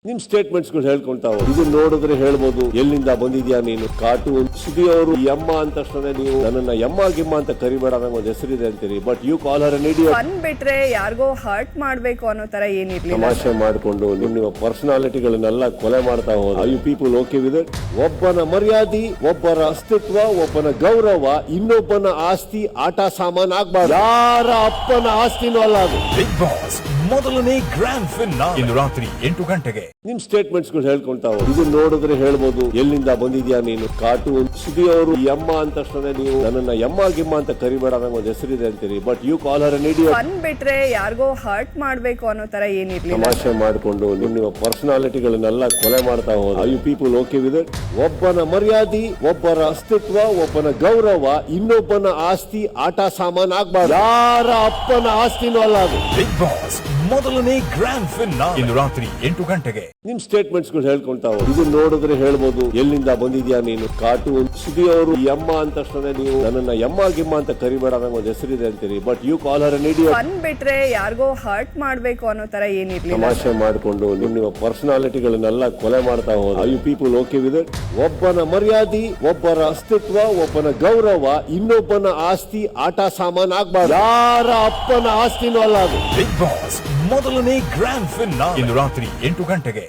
ನಿಮ್ ಸ್ಟೇಟ್ಮೆಂಟ್ಸ್ ಗಳು ಹೇಳ್ಕೊಂತಾ ಹೋಗಿ ಇದು ನೋಡಿದ್ರೆ ಹೇಳ್ಬೋದು ಎಲ್ಲಿಂದ ಬಂದಿದ್ಯಾ ನೀನು ಕಾರ್ಟೂನ್ ಸುದಿಯವರು ಯಮ್ಮ ಅಂತ ತಕ್ಷಣ ನೀವು ನನ್ನನ್ನ ಯಮ್ಮ ಗಿಮ್ಮ ಅಂತ ಕರಿಬೇಡ ನಂಗೆ ಒಂದು ಹೆಸರಿದೆ ಅಂತೀರಿ but you call her an idiot. Fun ಬಿಟ್ರೆ ಯಾರಿಗೋ ಹರ್ಟ್ ಮಾಡ್ಬೇಕು ಅನ್ನೋ ತರ ಏನಿರ್ಲಿಲ್ಲ. ತಮಾಷೆ ಮಾಡ್ಕೊಂಡು ನಿಮ್ಮ ಪರ್ಸನಾಲಿಟಿಗಳನ್ನೆಲ್ಲ ಕೊಲೆ ಮಾಡ್ತಾ ಹೋದ you people okay with it. ಒಬ್ಬನ ಮರ್ಯಾದೆ, ಒಬ್ಬರ ಅಸ್ತಿತ್ವ, ಒಬ್ಬನ ಗೌರವ ಇನ್ನೊಬ್ಬನ ಆಸ್ತಿ ಆಟ ಸಾಮಾನ್ ಆಗ್ಬಾರ್ದು. ಯಾರ ಅಪ್ಪನ ಆಸ್ತಿನೂ ಅಲ್ಲ ಅದು. ಬಿಗ್ ಬಾಸ್ ಮೊದಲನೇ ಗ್ರ್ಯಾಂಡ್ ಫಿನಾಲೆ ಇಂದು ರಾತ್ರಿ 8 ಗಂಟೆಗೆ. ನಿಮ್ ಸ್ಟೇಟ್ಮೆಂಟ್ಸ್ ಗಳು ಹೇಳ್ಕೊಂತಾ ಹೋಗಿ ಇದು ನೋಡಿದ್ರೆ ಹೇಳ್ಬೋದು ಎಲ್ಲಿಂದ ಬಂದಿದ್ಯಾ ನೀನು ಕಾರ್ಟೂನ್ ಸುದಿಯವರು ಯಮ್ಮ ಅಂತ ತಕ್ಷಣ ನೀವು ನನ್ನನ್ನ ಯಮ್ಮ ಗಿಮ್ಮ ಅಂತ ಕರಿಬೇಡ ನಂಗೆ ಒಂದು ಹೆಸರಿದೆ ಅಂತೀರಿ but you call her an idiot. Fun ಬಿಟ್ರೆ ಯಾರಿಗೋ ಹರ್ಟ್ ಮಾಡ್ಬೇಕು ಅನ್ನೋ ತರ ಏನಿರ್ಲಿಲ್ಲ. ತಮಾಷೆ ಮಾಡ್ಕೊಂಡು ನಿಮ್ಮ ಪರ್ಸನಾಲಿಟಿಗಳನ್ನೆಲ್ಲ ಕೊಲೆ ಮಾಡ್ತಾ ಹೋದ you people okay with it. ಒಬ್ಬನ ಮರ್ಯಾದೆ, ಒಬ್ಬರ ಅಸ್ತಿತ್ವ, ಒಬ್ಬನ ಗೌರವ ಇನ್ನೊಬ್ಬನ ಆಸ್ತಿ ಆಟ ಸಾಮಾನ್ ಆಗ್ಬಾರ್ದು. ಯಾರ ಅಪ್ಪನ ಆಸ್ತಿನೂ ಅಲ್ಲ ಅದು. ಬಿಗ್ ಬಾಸ್ ಮೊದಲನೇ ಗ್ರ್ಯಾಂಡ್ ಫಿನಾಲೆ ಇಂದು ರಾತ್ರಿ 8 ಗಂಟೆಗೆ. ನಿಮ್ ಸ್ಟೇಟ್ಮೆಂಟ್ಸ್ ಗಳು ಹೇಳ್ಕೊಂತಾ ಹೋಗಿ ಇದು ನೋಡಿದ್ರೆ ಹೇಳ್ಬೋದು ಎಲ್ಲಿಂದ ಬಂದಿದ್ಯಾ ನೀನು ಕಾರ್ಟೂನ್ ಸುದಿಯವರು ಯಮ್ಮ ಅಂತ ತಕ್ಷಣ ನೀವು ನನ್ನನ್ನ ಯಮ್ಮ ಗಿಮ್ಮ ಅಂತ ಕರಿಬೇಡ ನಂಗೆ ಒಂದು ಹೆಸರಿದೆ ಅಂತೀರಿ but you call her an idiot. Fun ಬಿಟ್ರೆ ಯಾರಿಗೋ ಹರ್ಟ್ ಮಾಡ್ಬೇಕು ಅನ್ನೋ ತರ ಏನಿರ್ಲಿಲ್ಲ. ತಮಾಷೆ ಮಾಡ್ಕೊಂಡು ನಿಮ್ಮ ಪರ್ಸನಾಲಿಟಿಗಳನ್ನೆಲ್ಲ ಕೊಲೆ ಮಾಡ್ತಾ ಹೋದ you people okay with it. ಒಬ್ಬನ ಮರ್ಯಾದೆ, ಒಬ್ಬರ ಅಸ್ತಿತ್ವ, ಒಬ್ಬನ ಗೌರವ ಇನ್ನೊಬ್ಬನ ಆಸ್ತಿ ಆಟ ಸಾಮಾನ್ ಆಗ್ಬಾರ್ದು. ಯಾರ ಅಪ್ಪನ ಆಸ್ತಿನೂ ಅಲ್ಲ ಅದು. ಬಿಗ್ ಬಾಸ್ ಮೊದಲನೇ ಗ್ರ್ಯಾಂಡ್ ಫಿನಾಲೆ ಇಂದು ರಾತ್ರಿ 8 ಗಂಟೆಗೆ.